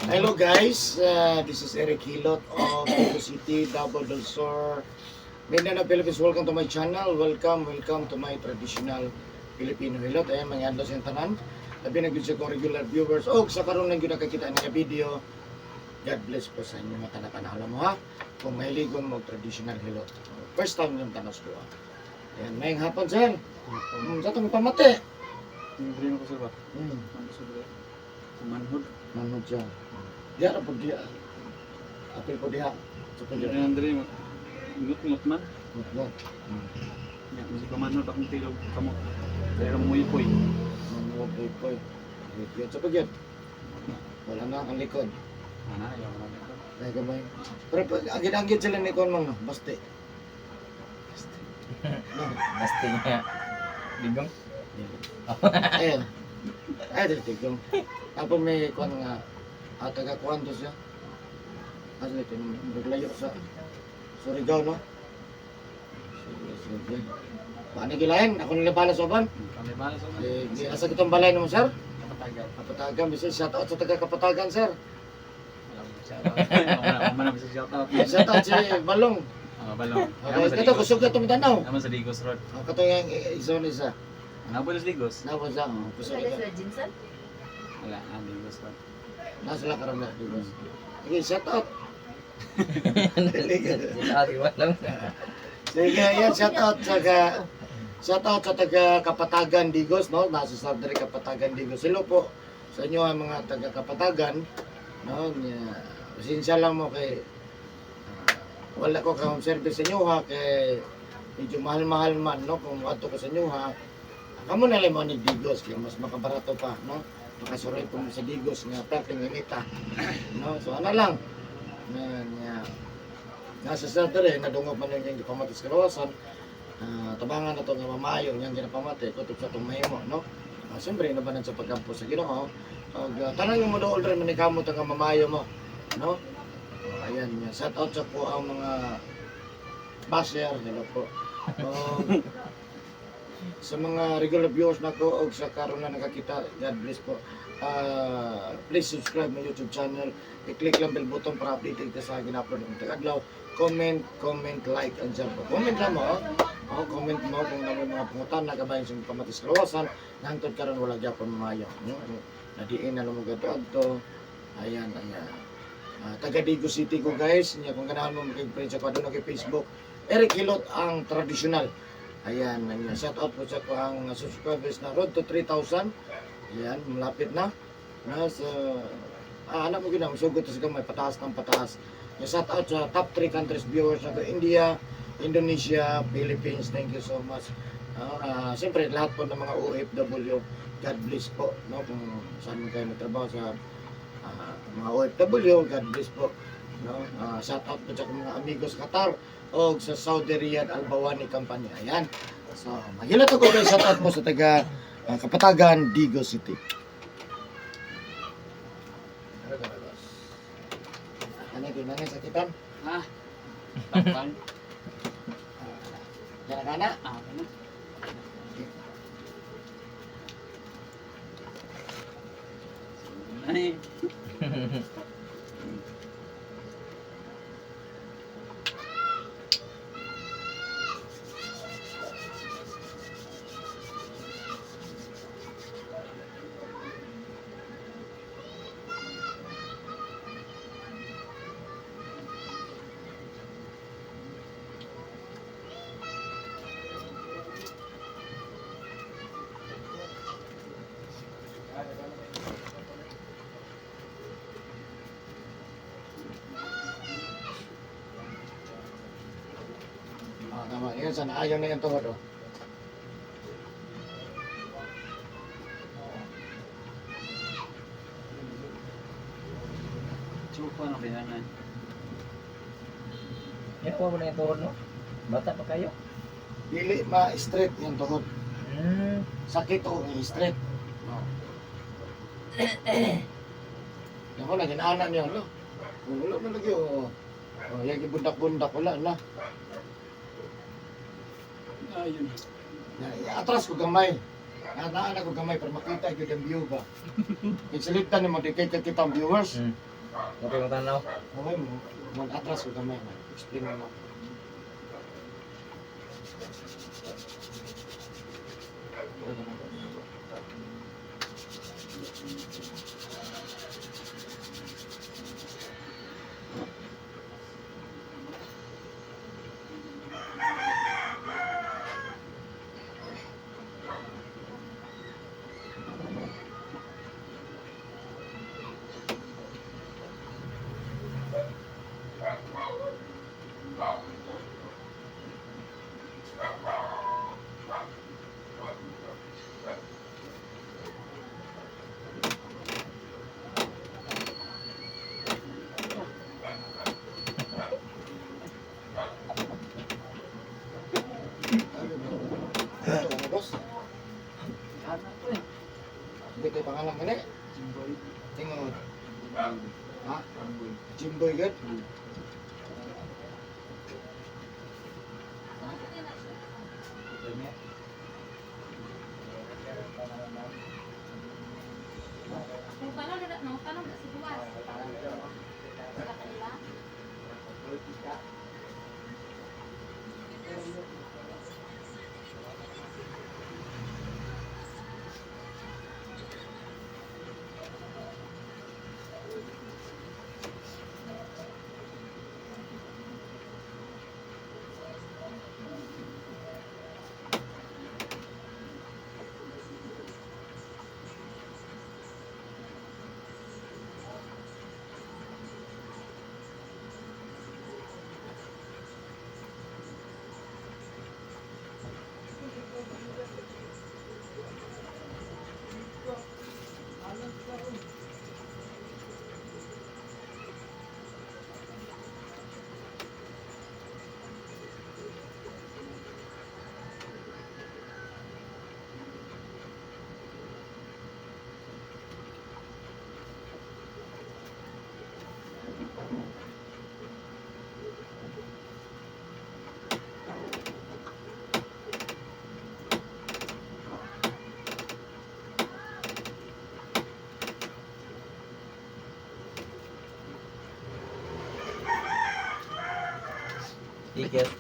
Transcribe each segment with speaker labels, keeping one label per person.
Speaker 1: Hello guys, this is Eric Hilot of Cebu City, Double Del Sur, Mindanao, Philippines. Welcome to my channel. Welcome to my traditional Filipino Hilot. Ayan, mga adlaw sa tanan. Labi nag-video ko regular viewers. Sa karoon lang yun nakakita ng video. God bless po sa inyo mga tanak-anak. Alam mo ha, kung mahiligon mo traditional Hilot. First time yung tanas ko. Ayan, mayang hapon sir. Sa itong pamati.
Speaker 2: Hindi mo ko sir ba? Ano sir ba? Manhood.
Speaker 1: Manod siya. Diya na po diya. Apil po diya. Sa po diya.
Speaker 2: Andre, ngut-ngut man.
Speaker 1: Ngot.
Speaker 2: Ya, masih pamanod akong tilog kamot. Pero muy poy.
Speaker 1: Manod po. Sa po diya. Wala na ang likod.
Speaker 2: Ana, ayaw mo na.
Speaker 1: Ay gamay. Pero pag agit-agit sila ni kon mang no, baste.
Speaker 3: Basti niya. Digong.
Speaker 1: Ayun. Ay dito yung. Apo may kon nga taga kwanto siya. Ano ito naglayo sa Surigao no. Sige. Paano gilain? Ako nilabala sa uban.
Speaker 2: Kami ba sa mga?
Speaker 1: Di asa kitong balay naman sir.
Speaker 2: Kapatagal.
Speaker 1: Kapatagan, bisa shout out sa taga Kapatagan sir.
Speaker 2: Wala man na shout out.
Speaker 1: Shout out si Balong.
Speaker 2: Balong.
Speaker 1: Okay, ito kusog na tumidanaw.
Speaker 2: Naman sa Digos Road.
Speaker 1: Kato yung izon isa.
Speaker 2: Nabo sa Digos?
Speaker 1: Napa sa kusog
Speaker 4: Wala
Speaker 1: na.
Speaker 4: sila Jinsan?
Speaker 2: Wala, Digos Road.
Speaker 1: Nasa lang karon na diba? Sige, shout out.
Speaker 3: Sila walang.
Speaker 1: Sige, yan shout out sa taga Kapatagan Digos, no? Nasa sa diri Kapatagan Digos. Hello po sa inyo ang mga taga Kapatagan, no? Pasensya lang mo kay wala ko ka home service sa inyo ha kay medyo mahal-mahal man no kung ato ko sa inyo ha. Kamo na lang mo ni Digos kay mas makabarato pa, no? Makasuroy po sa Digos nga packing inita. No, so ano lang. Nasa sa dere nadungog man yung pamatis kalawasan. Tabangan na to nga mamayo yang ginapamati kutob sa tong mahimo, no? Siyempre nabanan sa pagkampo sa Ginoo. Pag tanang mo do order man ni kamo nga mamayo mo, no? Ayan, shout out sa po ang mga basher, hello po. Sa mga regular viewers nako og sa karon na nakakita, God bless po. Please subscribe my YouTube channel. I-click lang bell button para updated ka sa gina-upload ng adlaw. Comment, like, and share po. Comment lang mo, comment mo kung ano mga pangutan na kabayan sa pamatis kalawasan. Nangtod karon wala gyapon maayo. Nadiin na lumugad to. Ayan. Taga Digos City ko guys. Kung ganahan mo makipag sa doon kay Facebook. Eric Hilot ang traditional. Ayan. Shout out po sa ko ang subscribers na road to 3,000. Ayan, malapit na. Anak mo ginam, sugot sa gamay, pataas ng pataas. Shout out sa top 3 countries viewers na India, Indonesia, Philippines. Thank you so much. Siyempre, lahat po ng mga OFW, God bless po. No? Kung saan kayo nagtrabaho sa mga OFW, God bless po. No? Shout out po sa mga amigos Qatar o sa Saudi Riyadh Al-Bawani Company. Ayan. So, maghilat ako guys, shout out po sa taga Kapatagan, Digos City. Ano ito? Nangin sakitan?
Speaker 2: Ah. Tapang.
Speaker 1: Kana-kana?
Speaker 2: Ano? Ay.
Speaker 1: Tama. Yan, sana ayaw na yung tuhod.
Speaker 2: Chupa na binanan.
Speaker 3: Yan mo na yung tuhod, no? Bata pa kayo.
Speaker 1: Dili ma-straight yung tuhod. Sakit o straight. Ako na, ginaanan niya. Wala man lagi. Yung bundak-bundak, wala na.
Speaker 2: Ayun.
Speaker 1: Atras ko gamay. Naan ako gamay para makita gyud ang view ba. Isalita ni mo di kay kita ang viewers.
Speaker 3: Okay mo tanaw.
Speaker 1: Okay mo, mag-atras ko kamay na. Explain mo na. Ito ano boss?
Speaker 2: Anak ko eh.
Speaker 1: Hindi kayo pangalan ka na eh.
Speaker 2: Jimboy.
Speaker 1: Tingnan mo. Ha?
Speaker 2: Jimboy.
Speaker 1: Jimboy gad?
Speaker 4: Kung tanong na, no? Tanong na si Duwas. Sa kanila.
Speaker 3: Tiket.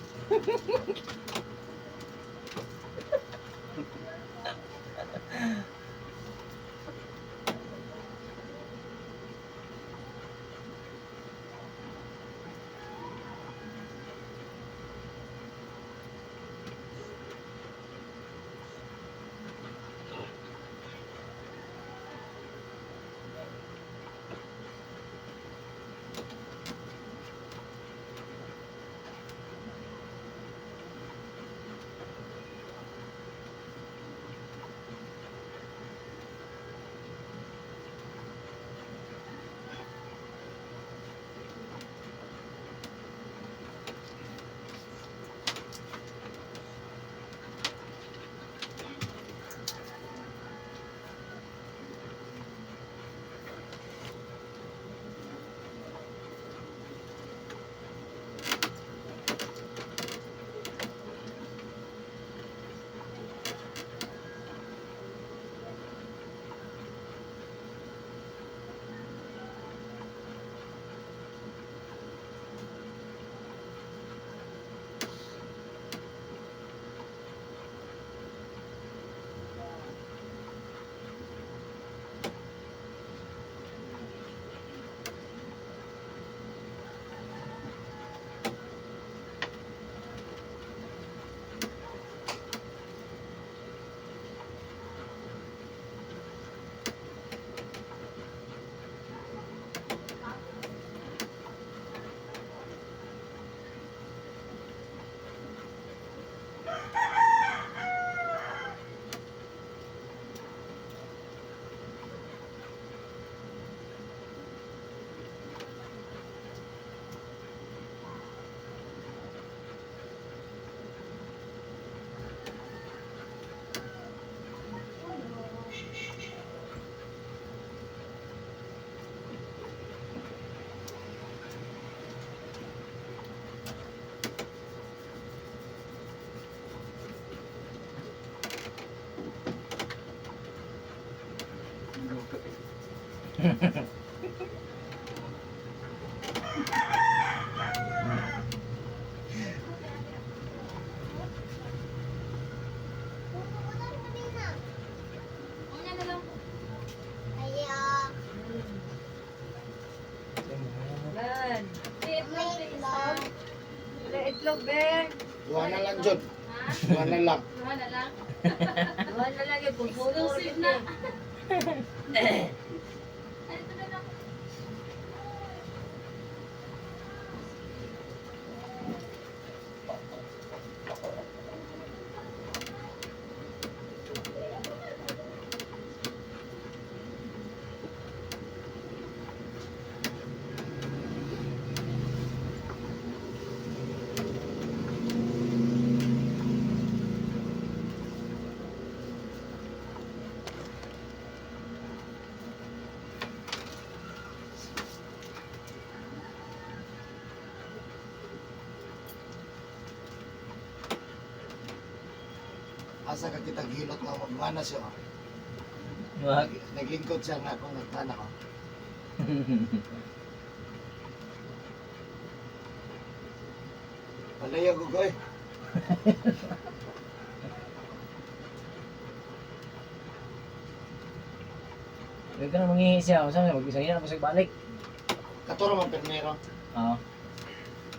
Speaker 4: Una na lang po.
Speaker 5: Ben.
Speaker 4: Wait, wait, isa.
Speaker 5: Wala itlog, Ben.
Speaker 1: Duha na lang, Jod.
Speaker 4: Ha?
Speaker 1: Duha na lang.
Speaker 4: Dua na lang.
Speaker 5: Wala na lagi. Pupuno
Speaker 4: Exclusive
Speaker 5: rin
Speaker 4: na.
Speaker 5: eh.
Speaker 4: Ay, ito na lang.
Speaker 1: Asa ka kita gilot nga magmana siya.
Speaker 3: Wag.
Speaker 1: Naglingkod siya nga kung nagtana ko. Palaya ko goy.
Speaker 3: Huwag ka na manghihi siya. Kung saan, mag-isang yan, pasag balik.
Speaker 1: Katuro man permero.
Speaker 3: Oo.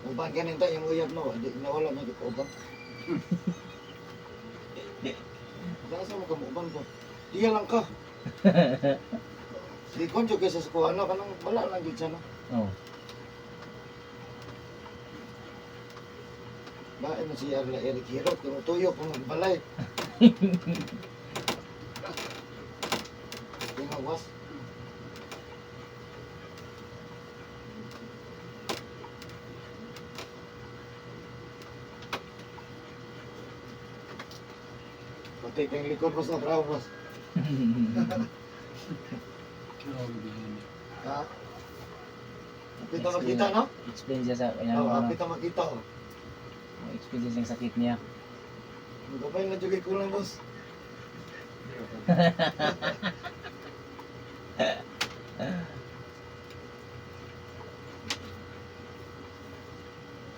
Speaker 1: Ubang ganin tayo yung uyab no. Di nawala man ko ubang. Dasa mo ka mo ubang ko. Diya lang ka. Di konjo kaysa sa kuha no. Kanang wala lang dyan siya no.
Speaker 3: Oo.
Speaker 1: Bakit mo si Arla Eric Hirot? Tinutuyo kung balay. Tinawas. Pati kang likod mo sa trabaho, boss. Ha? Kapit na makita, no?
Speaker 3: Explain siya sa kanyang
Speaker 1: Oo,
Speaker 3: ano.
Speaker 1: kapit na makita, oh.
Speaker 3: Explain siya sa sakit niya.
Speaker 1: Magkapay na jugay ko lang, boss.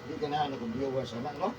Speaker 1: Hindi ka na ano kung viewers, ano, no?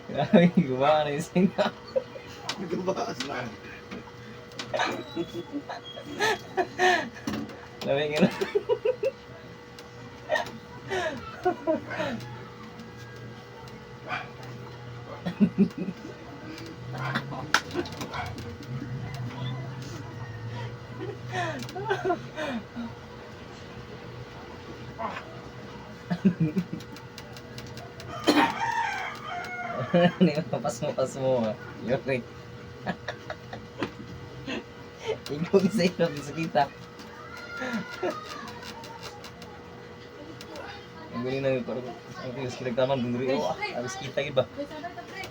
Speaker 3: Grabe, gumawa na yung singa.
Speaker 1: Nagabas lang.
Speaker 3: Lamig na. Ano yung papas mo ah. Yuri. Ikaw isa ito, bisa kita. Ang galing na yung parang ang tigas kinagtaman dun rin. Oh, habis kita iba.
Speaker 4: Wait, sabay ka, pre.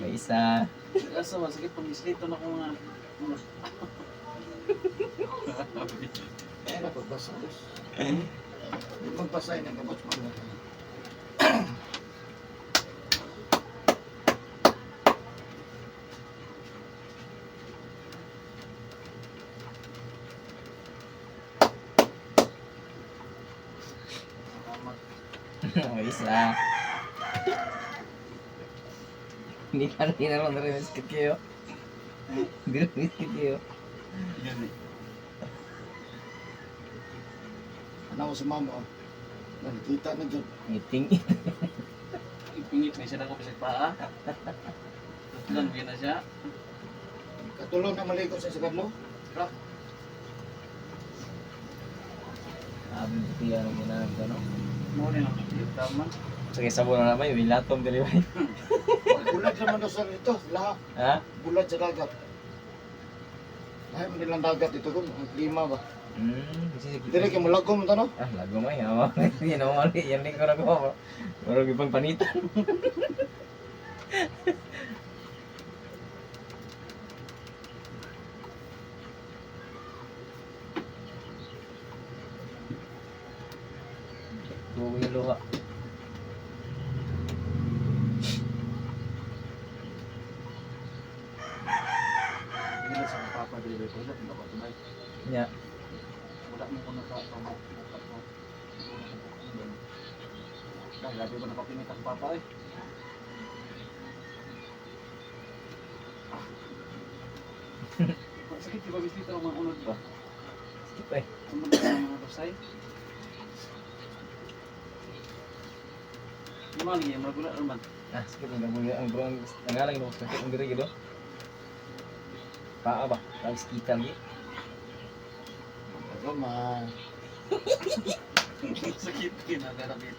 Speaker 3: May isa.
Speaker 2: Asa masakit pag islito na ko nga.
Speaker 1: Ay, napagbasa, boss. Magpasay ng kabot mo.
Speaker 3: May isa. Hindi na lang rin miskit kayo. Hindi na miskit kayo.
Speaker 2: Yan eh.
Speaker 1: Ano ko si mama, oh. Nakikita na dyan.
Speaker 3: Meeting.
Speaker 2: Ipingit may siya na ko sa paa. Tutulan mo na siya.
Speaker 1: Katulong na malikot sa sagadlo. Ra.
Speaker 3: Sabi ko yan ang ginanap ko, no?
Speaker 2: Muna yung tama.
Speaker 3: Sige, sabon na naman, yung latom delivery.
Speaker 1: Bulat naman daw sa ito. Lahat.
Speaker 3: Ha?
Speaker 1: Bulat sa dagat. Ay, hindi lang dagat ito dun. Ang klima ba?
Speaker 3: Sige.
Speaker 1: Dire kayo malagom ito, no?
Speaker 3: Ah, lago may hawa. Yan ang mali. Yan din ko nagawa. Marag ibang panitan. Buwi yung luha.
Speaker 2: Hindi na sa papa delivery ko. Wala mo ba
Speaker 3: Ya.
Speaker 2: wala mo na ka pa mo. Dahil lagi ba nakapinit ang papa eh. Sakit di ba bisita ang mga unod ba?
Speaker 3: Skip eh.
Speaker 2: Unod ba ang mga kapsay? Gimana niya? Magula naman.
Speaker 3: Ah, skip ang gabuya. Ang kurang nangalang ito. Sakit ang diri gitu. Paa ba? Tapos kita lagi.
Speaker 1: Ano man.
Speaker 2: Sakit kinagarapit.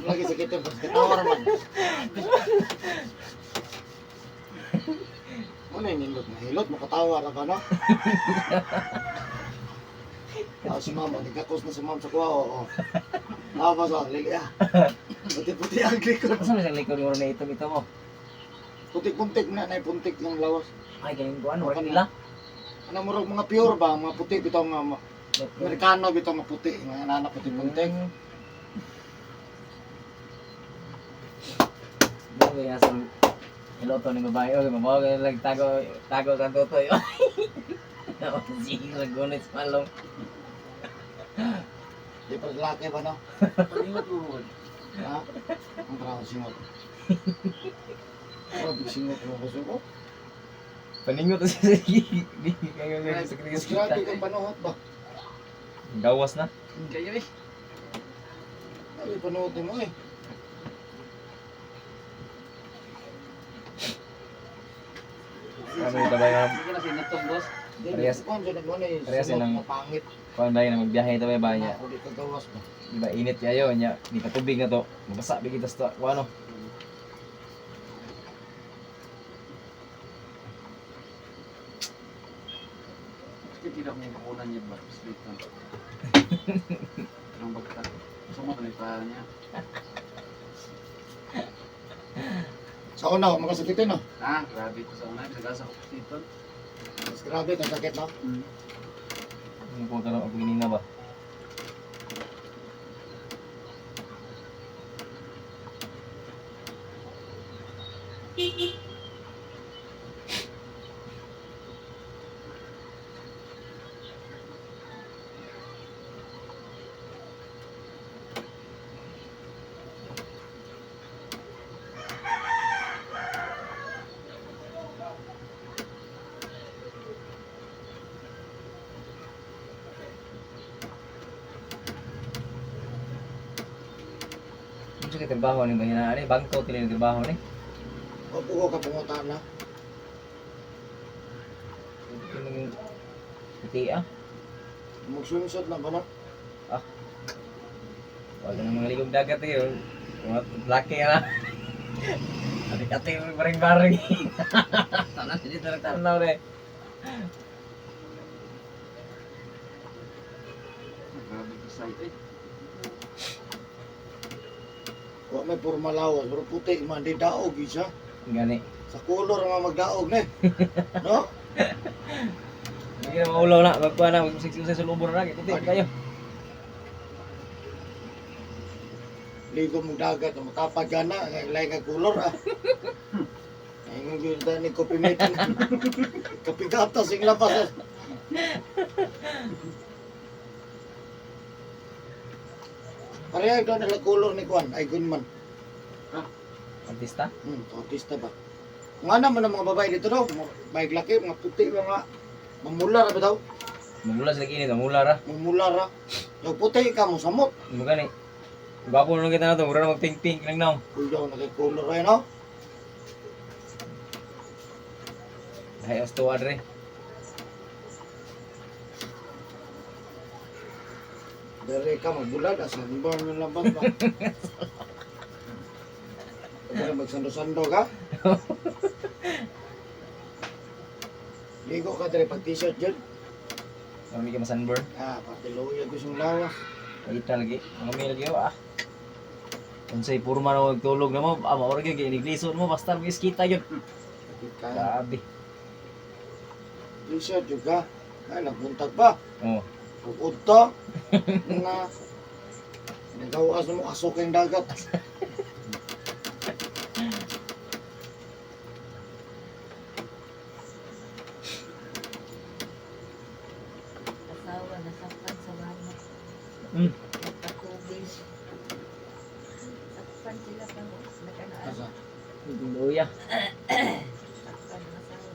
Speaker 1: Lagi sakit yung pagkatawar man. Ano yung nindot na hilot? Makatawar ka no? Si mama, nagkakos na si mama sa kuha, oo. Tapos, lilia. Puti-puti ang likod.
Speaker 3: Masa may isang likod yung na ito mo?
Speaker 1: Putik-puntik na, puntik yung lawas.
Speaker 3: Ay, ganyan ko. Ano rin nila?
Speaker 1: Ano mo rin, mga pure ba? Mga puti, bitaw mga Amerikano, bitaw mga puti. Mga nanak puti-puntik.
Speaker 3: Doon kaya sa iloto ng babae. Okay, mabawa ka lang tago sa tutoy. Sige, ragones malong.
Speaker 1: Di pa laki ba, no?
Speaker 2: Paningot mo.
Speaker 1: Ha? Ang trabaho singot. Grabe singot mo gusto ko.
Speaker 3: Paningot to siya sa kaya sa kritis
Speaker 1: Grabe
Speaker 3: kita.
Speaker 1: kang panuhot ba?
Speaker 3: Gawas na.
Speaker 2: Kaya eh.
Speaker 1: Grabe panuhot mo eh.
Speaker 3: Ano ito ba yung
Speaker 2: Hindi ka na sinatong boss.
Speaker 3: Parehas-
Speaker 1: Kung dyan nagmana eh.
Speaker 3: parehas
Speaker 1: Singot
Speaker 3: silang-
Speaker 1: na pangit.
Speaker 3: kuan ba na magbiyahe ito ba niya?
Speaker 1: Ako di kagawas ba?
Speaker 3: Diba init kayo nya, di ka tubig na to. Mabasa bigit sa ano.
Speaker 2: Bakit tidak mo kukunan niya ba? Split lang. Ang bagta. Sumot na yung niya.
Speaker 1: Sa una, makasakitin no?
Speaker 2: Ah, grabe ko sa una. Nagasa ko dito.
Speaker 1: Mas grabe ang sakit no?
Speaker 3: Ano po ka ako ginina ba? Ano sa trabaho ni ba hinaan ni? Bangko tili ni trabaho ni?
Speaker 1: O pugo ka pungutan na.
Speaker 3: Ito yung puti ah.
Speaker 1: Magsunsod na ba no?
Speaker 3: Wala na mga ligog dagat eh. Mga laki na. Ati-ati yung baring-baring. Sana sila tanaw rin.
Speaker 2: Grabe ko sa ito eh.
Speaker 1: Wa may purmalawas, pero puti man di daog siya.
Speaker 3: Gani.
Speaker 1: Sa color nga magdaog ne. No?
Speaker 3: Hindi na maulaw na. Magkuha na. Magsiksik sa sulubon na. Puti kayo.
Speaker 1: Ligo mong dagat, matapad ka na, lain nga color ah. Ay nga yun ni kopi meeting. Kapigatas yung labas. Pareha ito nila color ni Kwan, ay gunman.
Speaker 3: Artista?
Speaker 1: Autista ba? Nga naman ang mga babae dito daw, baik laki, mga puti, mga mamular ba daw?
Speaker 3: Mamula sila kini. Mamula ra.
Speaker 1: Mamular ah. Yung puti ka mo samot.
Speaker 3: Ano gani? Gwapo na kita na ito. Mura na mag-pink-pink lang na.
Speaker 1: Kuya, nagkicolor ay no?
Speaker 3: Ay, as tuwa rin.
Speaker 1: Dari ka magbulag, asan ba yung labas ba? Kaya magsando-sando ka? Ligo ka dari pag t-shirt dyan.
Speaker 3: Marami ka masunburn.
Speaker 1: Pati luya gusto yung lawas.
Speaker 3: Kita lagi. Mga may lagi ah. Kung sa'y purma na magtulog na mo, maurag yun. Iniglison mo, basta mag-iskita yun.
Speaker 1: Ka,
Speaker 3: Grabe.
Speaker 1: t-shirt juga. Ay, nagbuntag pa.
Speaker 3: Oo.
Speaker 1: Bukod to. Na, nagawas mo asok yung dagat.
Speaker 5: Asawa, nasaktan sa bana.
Speaker 3: Mm.
Speaker 5: Nagpatubig. Saktan sila pa mo. Nakanaan.
Speaker 1: Asa?
Speaker 3: Luya.
Speaker 5: Saktan ang asawa.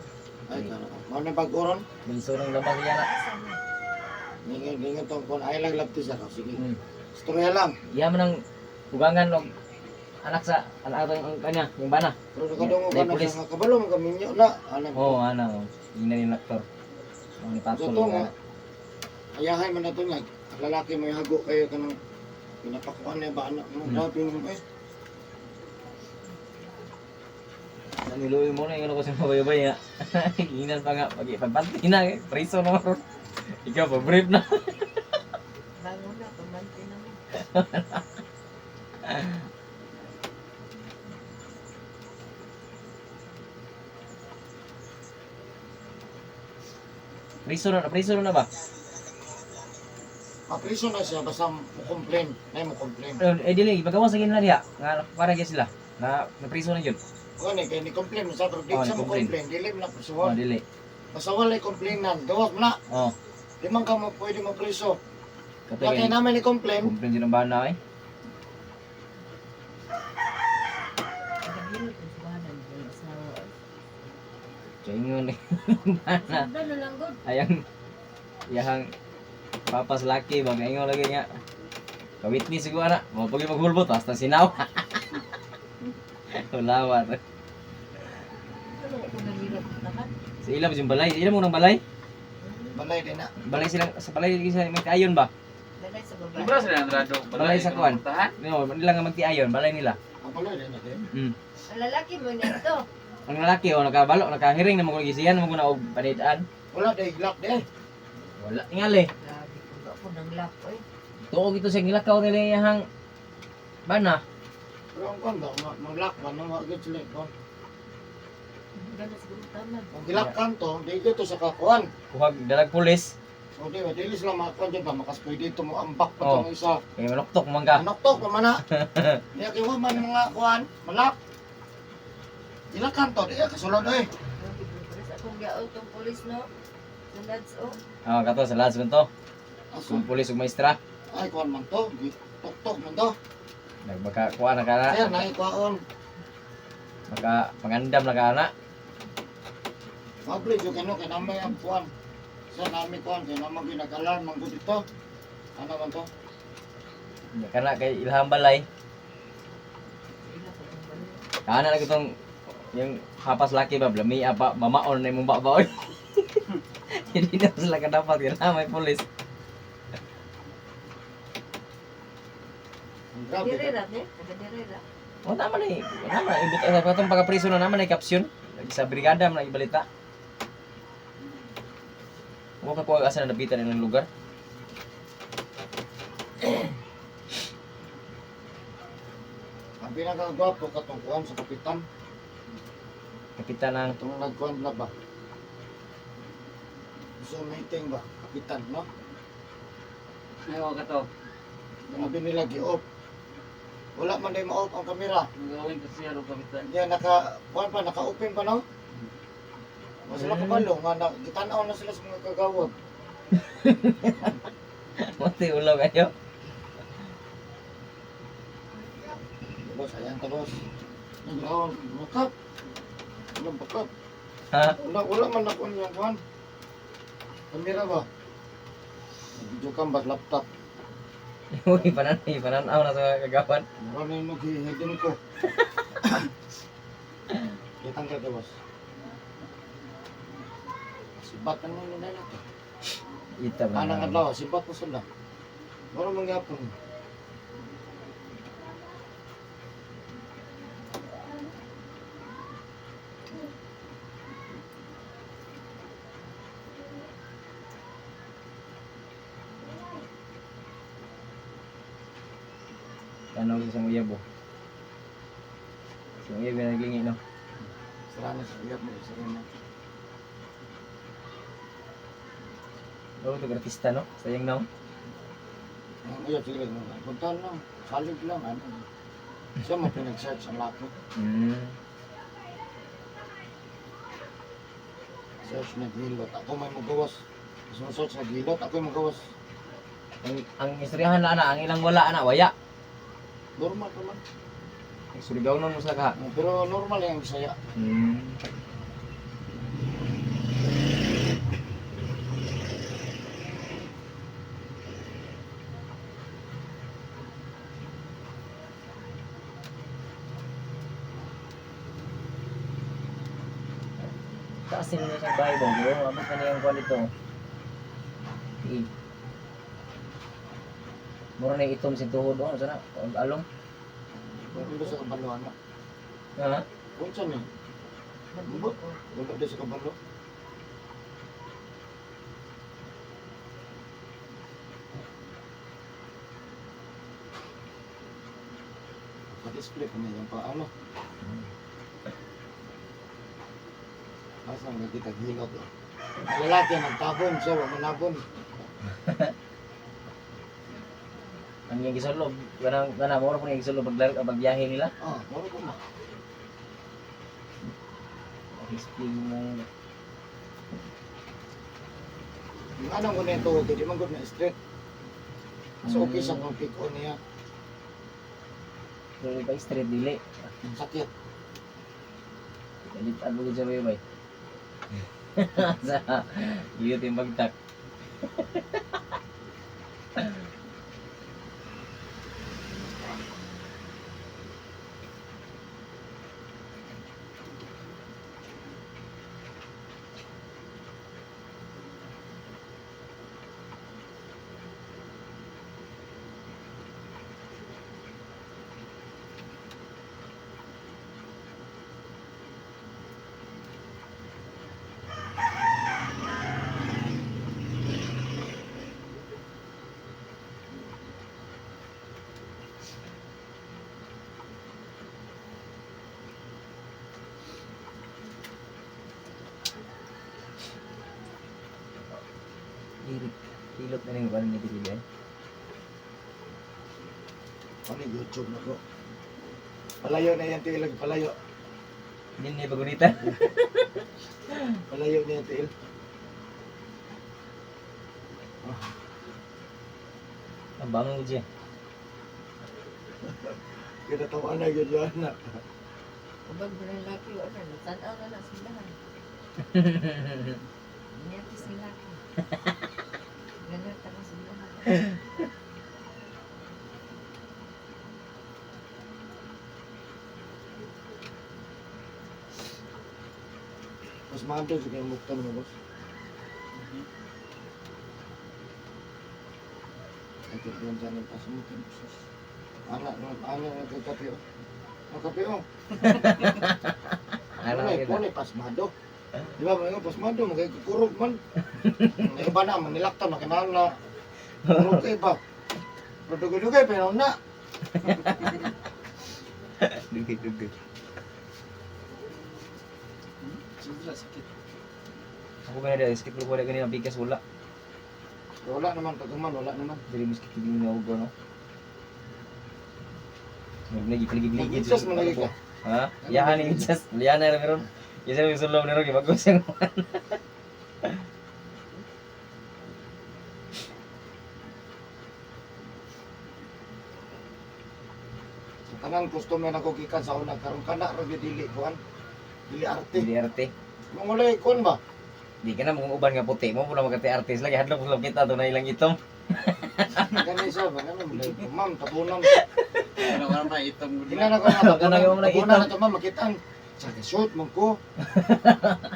Speaker 1: Ay, kana. Mau na pag-uron?
Speaker 3: Biliso ng labas niya na.
Speaker 5: Asan na?
Speaker 1: Ningin tong kon ay lang love t-shirt. Sige.
Speaker 3: Mm.
Speaker 1: Storya lang.
Speaker 3: Iya man ang ugangan og anak sa anak ang kanya, yung bana.
Speaker 1: Pero nakadungo ka
Speaker 3: May
Speaker 1: na
Speaker 3: pulis.
Speaker 1: sa kabalo, magaminyo na. Anak
Speaker 3: Oo, ana. Ina ni aktor. Ang ni
Speaker 1: Sa
Speaker 3: Patol.
Speaker 1: to nga, ayahay man na to nga, ang lalaki may hago kayo ka ng pinapakuan niya ba anak mo, grabe mo eh.
Speaker 3: Naniluwi mo na yung ano kasi mabay-bay nga. Hinan pa nga, pagpanti na eh. Priso na maroon. Ikaw, pa-brief na.
Speaker 5: Bangon na, pamanti na mo.
Speaker 3: Priso na ba?
Speaker 1: Mapriso na siya, basta mo complain, ay mo complain.
Speaker 3: Eh, dili, ipagawa sa ginala diya. Nga, para kaya sila. Na priso na yun.
Speaker 1: Kung kaya ni complain mo sa pero di
Speaker 3: Oh,
Speaker 1: siya mo
Speaker 3: ni-complain.
Speaker 1: complain, dili mo na
Speaker 3: Oh,
Speaker 1: prisuhan.
Speaker 3: dili.
Speaker 1: Basta wala'y complainan, gawas mo na,
Speaker 3: Oh,
Speaker 1: di man ka mo pwede mo priso.
Speaker 3: katay
Speaker 1: Kaya
Speaker 3: kayo.
Speaker 1: namin ni complain,
Speaker 3: Complain din ang bana eh.
Speaker 5: Nagahilot ang sabanan ng asawa.
Speaker 3: Chingon eh. Bana.
Speaker 5: Sabda na lang god.
Speaker 3: Ayang, yahang papas laki, bagayon lagi nga. Kawitni siguro na. Mga pagi maghulbot, hasta sinaw. Ulawat.
Speaker 5: Ano ko nahirap naman?
Speaker 3: Sa ilam yung balay. Sa ilam mo ng balay?
Speaker 1: balay din na.
Speaker 3: Balay silang, sa balay sa may kayon ba?
Speaker 5: Dalay sa babae.
Speaker 2: Libra sila ang rado.
Speaker 3: Balay sa kuwan.
Speaker 2: Tahan.
Speaker 3: No, nila nga magti-ayon, balay nila.
Speaker 1: Ang balay din natin.
Speaker 3: Mm.
Speaker 5: Ang lalaki mo nito.
Speaker 3: Ang lalaki o nakabalo, nakahiring na mga gisiyan mo na og panidaan.
Speaker 1: Wala, day glock din.
Speaker 3: Wala tingali.
Speaker 5: Grabe ko ako ng lap oy.
Speaker 3: Tuog ito sa gilakaw nila iyang bana.
Speaker 1: Pero ang kon ba, mag-lock ba, nang wagit sila kon.
Speaker 5: Ganas ko tanan.
Speaker 1: Kung gilakkan to, di dito sa kakuan.
Speaker 3: Kuhag dalag pulis.
Speaker 1: O di ba, dili sila makakuan dyan ba, makaskoy dito mo ambak pa
Speaker 3: Oh.
Speaker 1: itong isa.
Speaker 3: Kaya manuktok man ka.
Speaker 1: Anoktok pa man na. Niya kiwa man mga kuan, malak. Gilakkan to, di kasulod eh.
Speaker 5: Grabe ko pulis akong gaol tong pulis no. Sulads o.
Speaker 3: Ah, kato sa lads man to.
Speaker 1: Aso,
Speaker 3: Kung pulis ug maestra.
Speaker 1: ay kuan man to, tok-tok man to.
Speaker 3: Nagbaka kuha na ka na.
Speaker 1: Sir, naikuan.
Speaker 3: Maka pangandam na ka na.
Speaker 1: Mabli jo kano kay namay ang kuan. Sa nami kuan kay namang ginagalan man gud dito. Ano man to?
Speaker 3: Kana kay Ilham Balay. Kana lagi tong yung hapas laki ba blami apa mamaon na imong baba oy. Hindi na sila kadapat kana may pulis.
Speaker 1: Ang grabe.
Speaker 5: Direra de, direra.
Speaker 3: Oh tama na eh. Tama na ibut sa patong pagkapriso na naman ay kapsyon. Sa brigada man ibalita. Mo ka kuha asa na nabitan ng lugar.
Speaker 1: Ang pinakagwapo katong kuan sa kapitan.
Speaker 3: Nakita ng
Speaker 1: Itong nagkuan na ba? So meeting ba? Kapitan, no?
Speaker 2: Ayaw ka to.
Speaker 1: Sabi nila gi-off. Wala man din ma-off ang kamera.
Speaker 2: Magawin ko siya ro kapitan.
Speaker 1: Diyan kuan pa, naka-open pa no? Mas sila kabalo nga gitanaw na sila sa mga kagawad.
Speaker 3: Monte ulo kayo.
Speaker 1: Boss, ayan ta boss. Naglawan, makap. Wala bakap.
Speaker 3: Ha?
Speaker 1: Wala man ako yung kuan. Kamera ba? Video cam ba laptop?
Speaker 3: Uy, pananaw na sa kagawan.
Speaker 1: Meron na yung nag-hidin ko. Kitang ka boss. Sibat na nyo na natin.
Speaker 3: Ita ba
Speaker 1: Anang
Speaker 3: na?
Speaker 1: adlaw, sibat na sila. Meron mangyapon.
Speaker 3: Tanong sa isang uyabo. Isang uyabo na nagingi, no?
Speaker 1: Sira na sa uyap mo, sira na.
Speaker 3: Oo, ito artista, no? Sayang na,
Speaker 1: Ang uyap, sige lang. Punta lang, salig lang. Ano. Siya mo pinag-search ang laki. Search na gilot. Ako may magawas. Search na gilot, ako may magawas.
Speaker 3: Ang istoryahan na, ang ilang wala, waya.
Speaker 1: Normal naman.
Speaker 3: Surigaw na mo sa ka.
Speaker 1: Pero normal yung Bisaya.
Speaker 3: Taas nila sa Bible, bro. Ano ka niyang kuha nito? Mura na itom si tuhod, ano sana? Along?
Speaker 1: Pero doon sa kabalo, ano?
Speaker 3: Ha?
Speaker 1: Kung saan eh? Bubot. Bubot doon sa kabalo. Pa-display pa niya yung paano. Asa nga kita gilot eh. Ang lalaki nagtabon siya, wala manabon.
Speaker 3: Ang yung gisulob, ganang mura po yung gisulob pagbiyahe nila.
Speaker 1: Ah, moro ko na.
Speaker 3: Display na yun.
Speaker 1: Yung anong ko nito, hindi man good na straight. So okay sa kung pick on niya.
Speaker 3: Pero ba straight dili.
Speaker 1: Sakit.
Speaker 3: Dalit ako sa bay. Sa iyo yung bagtak. Irit. Hilot na ning kanin ni Pilipinas.
Speaker 1: Ano yung YouTube na ko? Palayo na yan, Til. Palayo.
Speaker 3: Din ni bagunita.
Speaker 1: Palayo na yan, Til.
Speaker 3: Ang bangon ko siya.
Speaker 1: Kinatawa na yun yun na.
Speaker 5: Ubag mo ng laki o ano, tanaw na na sila. Inyati sila. Ganyan ka sila.
Speaker 1: Mas mando sa kayong muktan mo, boss. Ay, kaya dyan ang pasumutin. Anak, nagkakape, oh. Nagkape, oh.
Speaker 3: Ano
Speaker 1: Punay,
Speaker 3: kita?
Speaker 1: punay, pasmado. Di ba, mga pasmado, magkakurog man. Ang iba na, manilaktan, makinahal na. Kurog ka iba. Pero dugay-dugay, pero na.
Speaker 3: Dugay.
Speaker 2: Sobra sakit.
Speaker 3: Ako ba na dahil skip ko wala ganyan ang bigas wala.
Speaker 1: Wala naman, pagkaman, wala naman.
Speaker 3: Dari miski kibing na ugo no. Lagi-lagi.
Speaker 1: Mag-adjust mo lagi ka.
Speaker 3: Ha? Yahan ni just. Lian na meron. Isa yung sulong nero bagus yang.
Speaker 1: Kanang customer ako gikan sa una karon kana ra gyud dili kuan. Dili arte.
Speaker 3: Di arte.
Speaker 1: Mangulay kuan ba?
Speaker 3: Di ka na mong uban nga puti mo pula magkati artist lagi hadlok lang kita to na ilang itom.
Speaker 1: Kani sa ba kana mulay. Ma'am tabunan.
Speaker 2: Ano na itom mo
Speaker 1: Ina na ko na
Speaker 3: Kana ko na
Speaker 1: tabunan na to ma'am makitaan. Sa short mo ko.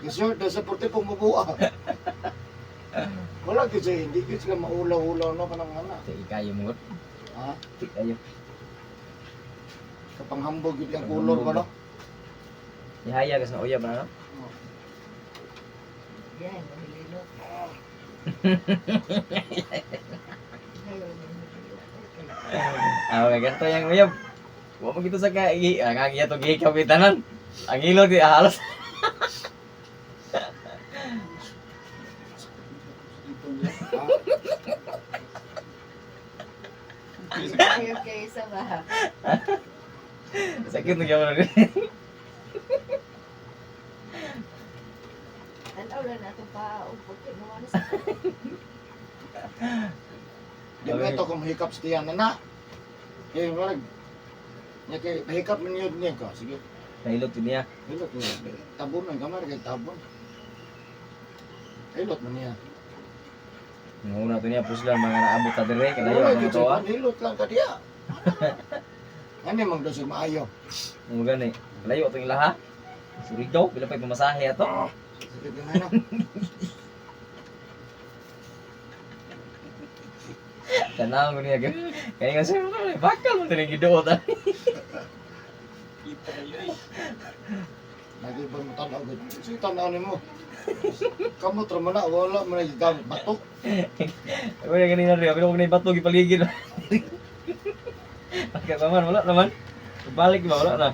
Speaker 1: Short daw sa porte pong mabuha. Wala gyud siya, hindi gyud sila maulaw-ulaw no kanang ana.
Speaker 3: Di kayo mo.
Speaker 1: Ha?
Speaker 3: Di kayo.
Speaker 1: Kapanghambog gyud ang color ba no?
Speaker 3: Ihaya kas na uyab na no.
Speaker 5: Yan, mahililo.
Speaker 3: Ah, okay, ganito yung uyab. Huwag mo gito sa kagi. Ang agiya to gihi kapitanan. Ang ilo di halos.
Speaker 1: Ha?
Speaker 5: Ayaw kayo sa baha.
Speaker 3: Sakit na gawin rin.
Speaker 5: Tanaw lang natin pa. Upot kayo mo na sa
Speaker 1: Di ba ito kung mahikap sa tiyan na. Eh, wala. Nya kay mahikap man yun niya ka. Sige.
Speaker 3: Nahilot din niya.
Speaker 1: Hilot niya. Tabon ang kamar kay tabon. Hilot man niya.
Speaker 3: Nguna to niya puslan mga naabot ta dire kalayo
Speaker 1: Wala
Speaker 3: ang
Speaker 1: gyud
Speaker 3: to.
Speaker 1: siya. Hilot lang ka diya. Ano mang daw siya maayo.
Speaker 3: Mo gani. Kalayo to ilaha. Surigaw pila pa pamasahe ato.
Speaker 1: Sige gimana.
Speaker 3: Tanaw ko niya. Kaya nga siya bakal mo tini giduot.
Speaker 2: Kita kayo eh.
Speaker 1: Lagi ba mo tanaw gud. Sige tanaw nimo. Kamu tra man na wala man gamit batok.
Speaker 3: Ako na ganina rin. Pero huwag na ibato gipaligid. Pagkat naman wala naman. Balik ba wala na.